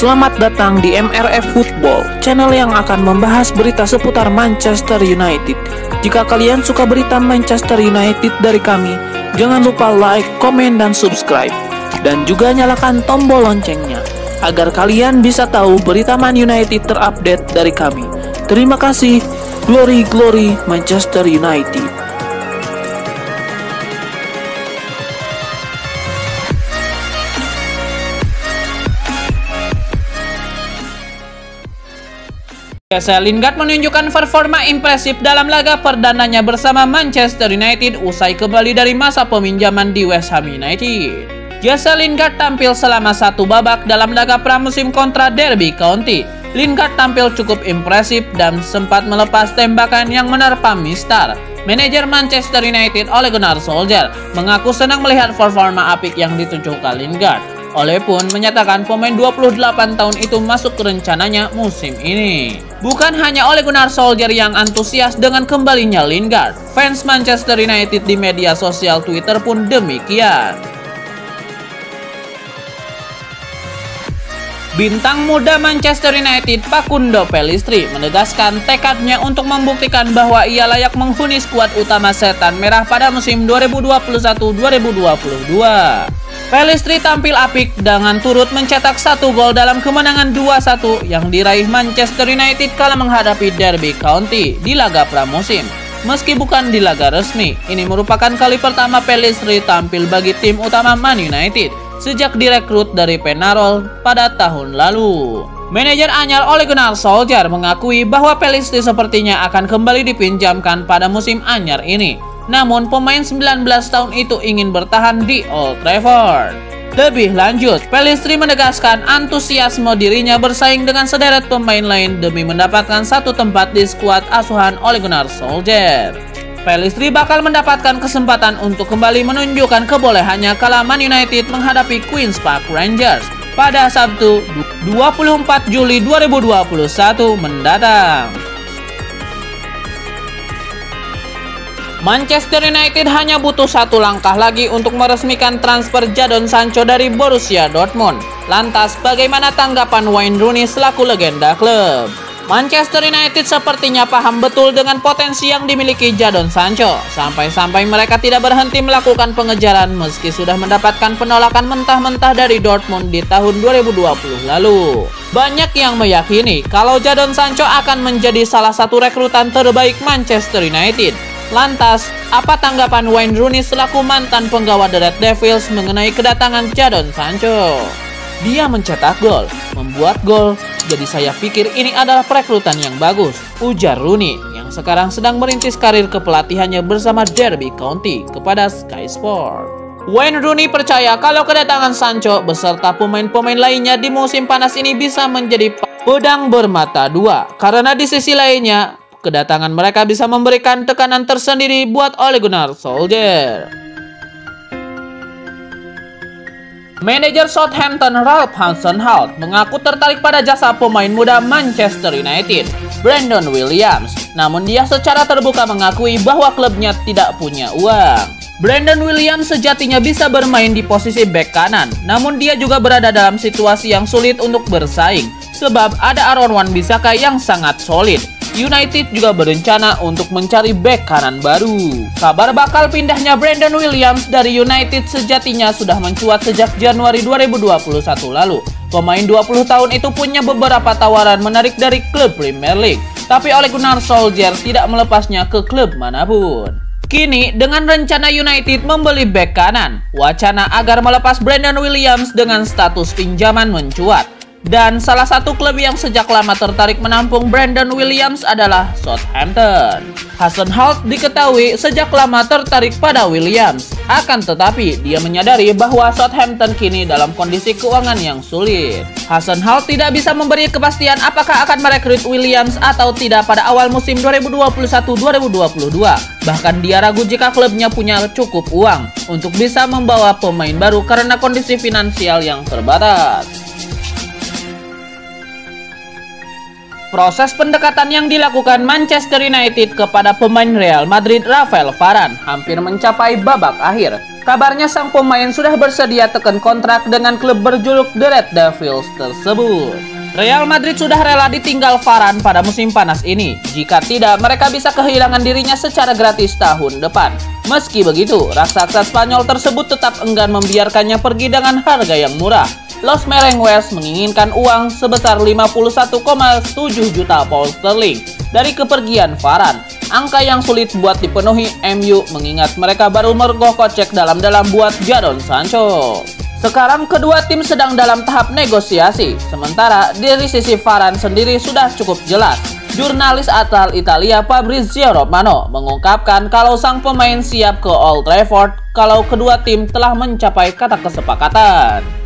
Selamat datang di MRF Football, channel yang akan membahas berita seputar Manchester United. Jika kalian suka berita Manchester United dari kami, jangan lupa like, komen, dan subscribe. Dan juga nyalakan tombol loncengnya, agar kalian bisa tahu berita Man United terupdate dari kami. Terima kasih. Glory, glory Manchester United. Jesse Lingard menunjukkan performa impresif dalam laga perdananya bersama Manchester United usai kembali dari masa peminjaman di West Ham United. Jesse Lingard tampil selama satu babak dalam laga pramusim kontra Derby County. Lingard tampil cukup impresif dan sempat melepas tembakan yang menerpa Mister. Manajer Manchester United Ole Gunnar Solskjaer mengaku senang melihat performa apik yang ditunjukkan Lingard. Ole pun menyatakan pemain 28 tahun itu masuk ke rencananya musim ini. Bukan hanya Ole Gunnar Solskjaer yang antusias dengan kembalinya Lingard, fans Manchester United di media sosial Twitter pun demikian. Bintang muda Manchester United Facundo Pellistri menegaskan tekadnya untuk membuktikan bahwa ia layak menghuni skuad utama Setan Merah pada musim 2021-2022. Pellistri tampil apik dengan turut mencetak satu gol dalam kemenangan 2-1 yang diraih Manchester United kala menghadapi Derby County di laga pramusim. Meski bukan di laga resmi, ini merupakan kali pertama Pellistri tampil bagi tim utama Man United sejak direkrut dari Penarol pada tahun lalu. Manajer anyar Ole Gunnar Solskjaer mengakui bahwa Pellistri sepertinya akan kembali dipinjamkan pada musim anyar ini. Namun pemain 19 tahun itu ingin bertahan di Old Trafford. Lebih lanjut, Pellistri menegaskan antusiasme dirinya bersaing dengan sederet pemain lain demi mendapatkan satu tempat di skuad asuhan Ole Gunnar Solskjaer. Pellistri bakal mendapatkan kesempatan untuk kembali menunjukkan kebolehannya kala Man United menghadapi Queen's Park Rangers pada Sabtu 24 Juli 2021 mendatang. Manchester United hanya butuh satu langkah lagi untuk meresmikan transfer Jadon Sancho dari Borussia Dortmund. Lantas, bagaimana tanggapan Wayne Rooney selaku legenda klub? Manchester United sepertinya paham betul dengan potensi yang dimiliki Jadon Sancho. Sampai-sampai mereka tidak berhenti melakukan pengejaran meski sudah mendapatkan penolakan mentah-mentah dari Dortmund di tahun 2020 lalu. Banyak yang meyakini kalau Jadon Sancho akan menjadi salah satu rekrutan terbaik Manchester United. Lantas, apa tanggapan Wayne Rooney selaku mantan penggawa The Red Devils mengenai kedatangan Jadon Sancho? Dia mencetak gol, membuat gol, jadi saya pikir ini adalah perekrutan yang bagus, ujar Rooney yang sekarang sedang merintis karir kepelatihannya bersama Derby County kepada Sky Sport. Wayne Rooney percaya kalau kedatangan Sancho beserta pemain-pemain lainnya di musim panas ini bisa menjadi pedang bermata dua, karena di sisi lainnya kedatangan mereka bisa memberikan tekanan tersendiri buat Ole Gunnar Solskjaer. Manajer Southampton Ralph Hasenhuttl mengaku tertarik pada jasa pemain muda Manchester United, Brandon Williams. Namun dia secara terbuka mengakui bahwa klubnya tidak punya uang. Brandon Williams sejatinya bisa bermain di posisi bek kanan, namun dia juga berada dalam situasi yang sulit untuk bersaing, sebab ada Aaron Wan-Bissaka yang sangat solid. United juga berencana untuk mencari bek kanan baru. Kabar bakal pindahnya Brandon Williams dari United sejatinya sudah mencuat sejak Januari 2021 lalu. Pemain 20 tahun itu punya beberapa tawaran menarik dari klub Premier League, tapi Ole Gunnar Solskjaer tidak melepasnya ke klub manapun. Kini, dengan rencana United membeli bek kanan, wacana agar melepas Brandon Williams dengan status pinjaman mencuat. Dan salah satu klub yang sejak lama tertarik menampung Brandon Williams adalah Southampton. Hasenhuttl diketahui sejak lama tertarik pada Williams. Akan tetapi, dia menyadari bahwa Southampton kini dalam kondisi keuangan yang sulit. Hasenhuttl tidak bisa memberi kepastian apakah akan merekrut Williams atau tidak pada awal musim 2021-2022. Bahkan dia ragu jika klubnya punya cukup uang untuk bisa membawa pemain baru karena kondisi finansial yang terbatas. Proses pendekatan yang dilakukan Manchester United kepada pemain Real Madrid Rafael Varane hampir mencapai babak akhir. Kabarnya sang pemain sudah bersedia tekan kontrak dengan klub berjuluk The Red Devils tersebut. Real Madrid sudah rela ditinggal Varane pada musim panas ini. Jika tidak, mereka bisa kehilangan dirinya secara gratis tahun depan. Meski begitu, raksasa Spanyol tersebut tetap enggan membiarkannya pergi dengan harga yang murah. Los Merengues menginginkan uang sebesar 51,7 juta pound sterling dari kepergian Varane. Angka yang sulit buat dipenuhi MU mengingat mereka baru merogoh kocek dalam-dalam buat Jadon Sancho. Sekarang kedua tim sedang dalam tahap negosiasi, sementara dari sisi Varane sendiri sudah cukup jelas. Jurnalis asal Italia Fabrizio Romano mengungkapkan kalau sang pemain siap ke Old Trafford kalau kedua tim telah mencapai kata kesepakatan.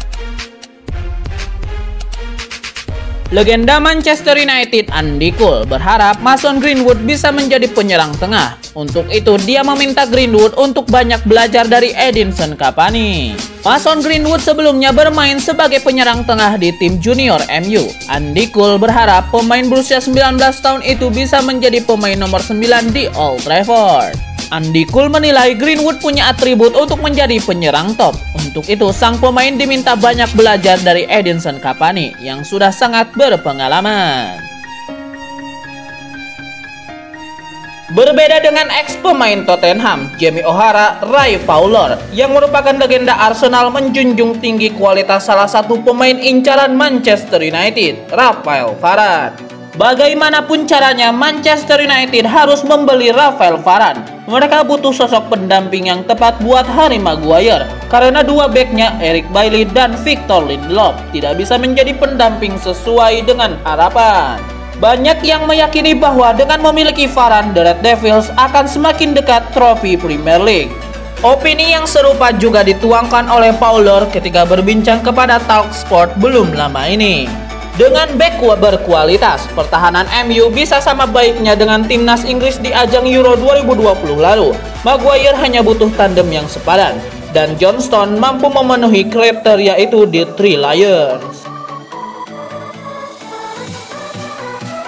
Legenda Manchester United Andy Cole berharap Mason Greenwood bisa menjadi penyerang tengah. Untuk itu dia meminta Greenwood untuk banyak belajar dari Edinson Cavani. Mason Greenwood sebelumnya bermain sebagai penyerang tengah di tim junior MU. Andy Cole berharap pemain berusia 19 tahun itu bisa menjadi pemain nomor 9 di Old Trafford. Andy Cole menilai Greenwood punya atribut untuk menjadi penyerang top. Untuk itu, sang pemain diminta banyak belajar dari Edinson Cavani yang sudah sangat berpengalaman. Berbeda dengan ex-pemain Tottenham, Jamie O'Hara, Ray Fowler, yang merupakan legenda Arsenal menjunjung tinggi kualitas salah satu pemain incaran Manchester United, Rafael Varane. Bagaimanapun caranya, Manchester United harus membeli Rafael Varane. Mereka butuh sosok pendamping yang tepat buat Harry Maguire, karena dua backnya Eric Bailly dan Victor Lindelof tidak bisa menjadi pendamping sesuai dengan harapan. Banyak yang meyakini bahwa dengan memiliki Varane, The Red Devils akan semakin dekat trofi Premier League. Opini yang serupa juga dituangkan oleh Fowler ketika berbincang kepada Talksport belum lama ini. Dengan bek berkualitas, pertahanan MU bisa sama baiknya dengan timnas Inggris di ajang Euro 2020 lalu. Maguire hanya butuh tandem yang sepadan, dan John Stones mampu memenuhi kriteria itu di Three Lions.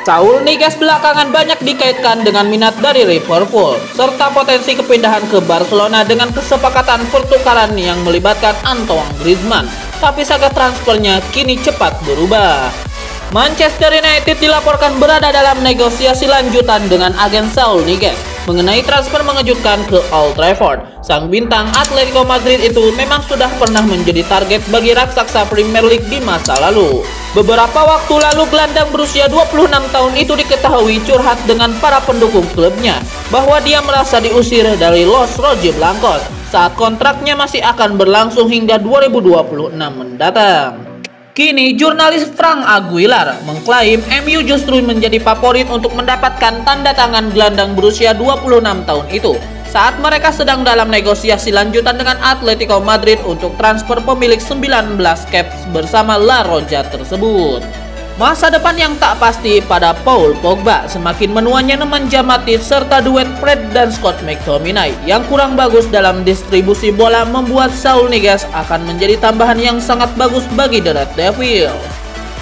Saul Niguez belakangan banyak dikaitkan dengan minat dari Liverpool, serta potensi kepindahan ke Barcelona dengan kesepakatan pertukaran yang melibatkan Antoine Griezmann. Tapi saga transfernya kini cepat berubah. Manchester United dilaporkan berada dalam negosiasi lanjutan dengan agen Saul Niguez mengenai transfer mengejutkan ke Old Trafford. Sang bintang Atletico Madrid itu memang sudah pernah menjadi target bagi raksasa Premier League di masa lalu. Beberapa waktu lalu gelandang berusia 26 tahun itu diketahui curhat dengan para pendukung klubnya bahwa dia merasa diusir dari Los Rojiblancos saat kontraknya masih akan berlangsung hingga 2026 mendatang. Kini, jurnalis Frank Aguilar mengklaim MU justru menjadi favorit untuk mendapatkan tanda tangan gelandang berusia 26 tahun itu saat mereka sedang dalam negosiasi lanjutan dengan Atletico Madrid untuk transfer pemilik 19 caps bersama La Roja tersebut. Masa depan yang tak pasti pada Paul Pogba, semakin menuanya Nemanja Matic serta duet Fred dan Scott McTominay yang kurang bagus dalam distribusi bola membuat Saul Niguez akan menjadi tambahan yang sangat bagus bagi The Red Devils.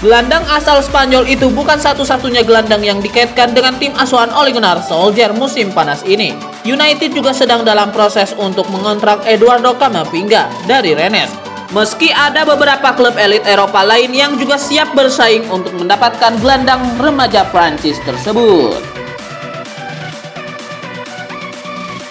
Gelandang asal Spanyol itu bukan satu-satunya gelandang yang dikaitkan dengan tim asuhan Ole Gunnar Solskjaer musim panas ini. United juga sedang dalam proses untuk mengontrak Eduardo Camavinga dari Rennes. Meski ada beberapa klub elit Eropa lain yang juga siap bersaing untuk mendapatkan gelandang remaja Prancis tersebut.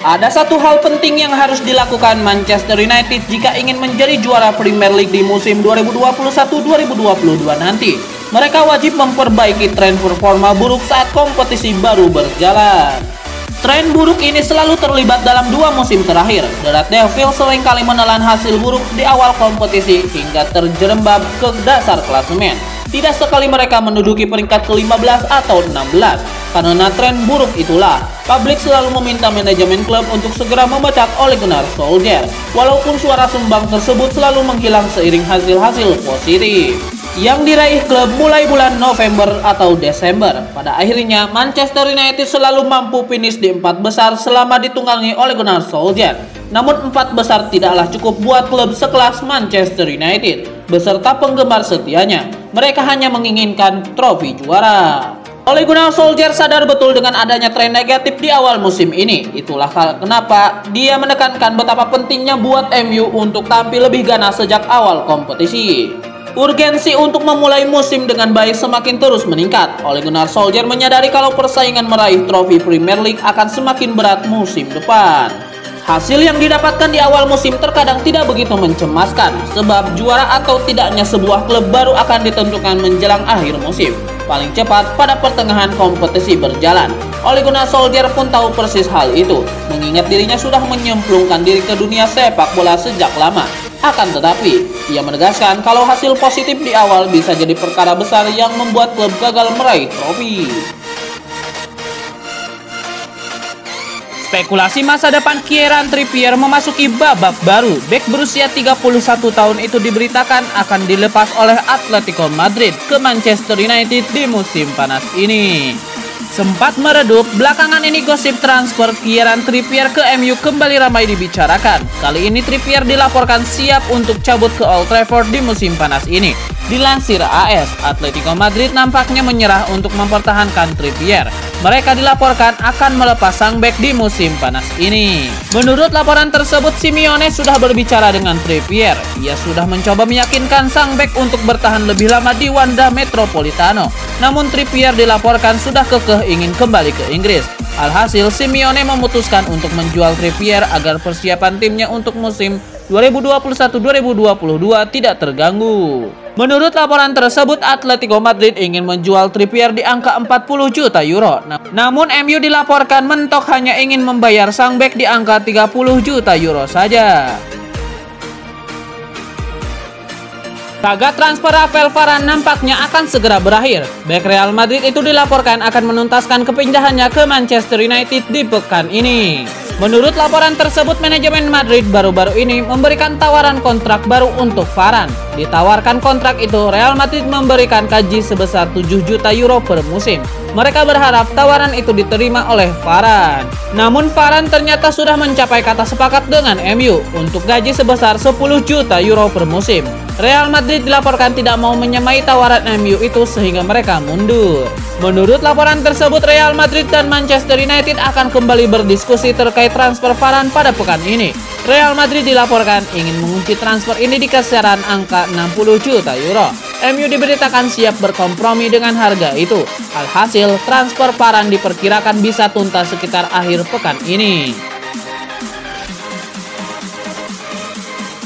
Ada satu hal penting yang harus dilakukan Manchester United jika ingin menjadi juara Premier League di musim 2021-2022 nanti. Mereka wajib memperbaiki tren performa buruk saat kompetisi baru berjalan. Tren buruk ini selalu terlibat dalam dua musim terakhir. The Red Devils seringkali menelan hasil buruk di awal kompetisi hingga terjerembab ke dasar klasemen. Tidak sekali mereka menduduki peringkat ke-15 atau 16. Karena tren buruk itulah, publik selalu meminta manajemen klub untuk segera memecat Ole Gunnar Solskjaer. Walaupun suara sumbang tersebut selalu menghilang seiring hasil-hasil positif yang diraih klub mulai bulan November atau Desember. Pada akhirnya, Manchester United selalu mampu finish di 4 besar selama ditunggangi Ole Gunnar Solskjaer. Namun 4 besar tidaklah cukup buat klub sekelas Manchester United beserta penggemar setianya. Mereka hanya menginginkan trofi juara. Ole Gunnar Solskjaer sadar betul dengan adanya tren negatif di awal musim ini. Itulah kenapa dia menekankan betapa pentingnya buat MU untuk tampil lebih ganas sejak awal kompetisi. Urgensi untuk memulai musim dengan baik semakin terus meningkat. Ole Gunnar Solskjaer menyadari kalau persaingan meraih trofi Premier League akan semakin berat musim depan. Hasil yang didapatkan di awal musim terkadang tidak begitu mencemaskan, sebab juara atau tidaknya sebuah klub baru akan ditentukan menjelang akhir musim, paling cepat pada pertengahan kompetisi berjalan. Ole Gunnar Solskjaer pun tahu persis hal itu, mengingat dirinya sudah menyemplungkan diri ke dunia sepak bola sejak lama. Akan tetapi, ia menegaskan kalau hasil positif di awal bisa jadi perkara besar yang membuat klub gagal meraih trofi. Spekulasi masa depan Kieran Trippier memasuki babak baru. Bek berusia 31 tahun itu diberitakan akan dilepas oleh Atletico Madrid ke Manchester United di musim panas ini. Sempat meredup, belakangan ini gosip transfer Kieran Trippier ke MU kembali ramai dibicarakan. Kali ini Trippier dilaporkan siap untuk cabut ke Old Trafford di musim panas ini. Dilansir AS, Atletico Madrid nampaknya menyerah untuk mempertahankan Trippier. Mereka dilaporkan akan melepas sang bek di musim panas ini. Menurut laporan tersebut, Simeone sudah berbicara dengan Trippier. Ia sudah mencoba meyakinkan sang bek untuk bertahan lebih lama di Wanda Metropolitano. Namun Trippier dilaporkan sudah kekeh ingin kembali ke Inggris. Alhasil, Simeone memutuskan untuk menjual Trippier agar persiapan timnya untuk musim 2021-2022 tidak terganggu. Menurut laporan tersebut, Atletico Madrid ingin menjual Trippier di angka 40 juta euro. Namun MU dilaporkan mentok hanya ingin membayar sang bek di angka 30 juta euro saja. Saga transfer Rafael Varane nampaknya akan segera berakhir. Bek Real Madrid itu dilaporkan akan menuntaskan kepindahannya ke Manchester United di pekan ini. Menurut laporan tersebut, manajemen Madrid baru-baru ini memberikan tawaran kontrak baru untuk Varane. Ditawarkan kontrak itu, Real Madrid memberikan gaji sebesar 7 juta euro per musim. Mereka berharap tawaran itu diterima oleh Varane. Namun Varane ternyata sudah mencapai kata sepakat dengan MU untuk gaji sebesar 10 juta euro per musim. Real Madrid dilaporkan tidak mau menyamai tawaran MU itu sehingga mereka mundur. Menurut laporan tersebut, Real Madrid dan Manchester United akan kembali berdiskusi terkait transfer Varane pada pekan ini. Real Madrid dilaporkan ingin mengunci transfer ini di kisaran angka 60 juta euro. MU diberitakan siap berkompromi dengan harga itu. Alhasil, transfer Varane diperkirakan bisa tuntas sekitar akhir pekan ini.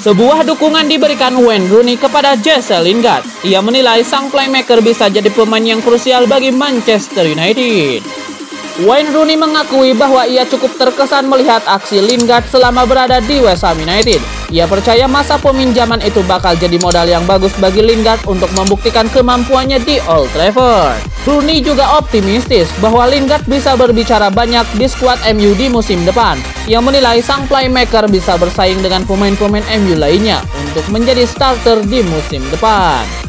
Sebuah dukungan diberikan Wayne Rooney kepada Jesse Lingard. Ia menilai sang playmaker bisa jadi pemain yang krusial bagi Manchester United. Wayne Rooney mengakui bahwa ia cukup terkesan melihat aksi Lingard selama berada di West Ham United. Ia percaya masa peminjaman itu bakal jadi modal yang bagus bagi Lingard untuk membuktikan kemampuannya di Old Trafford. Rooney juga optimistis bahwa Lingard bisa berbicara banyak di skuad MU di musim depan. Ia menilai sang playmaker bisa bersaing dengan pemain-pemain MU lainnya untuk menjadi starter di musim depan.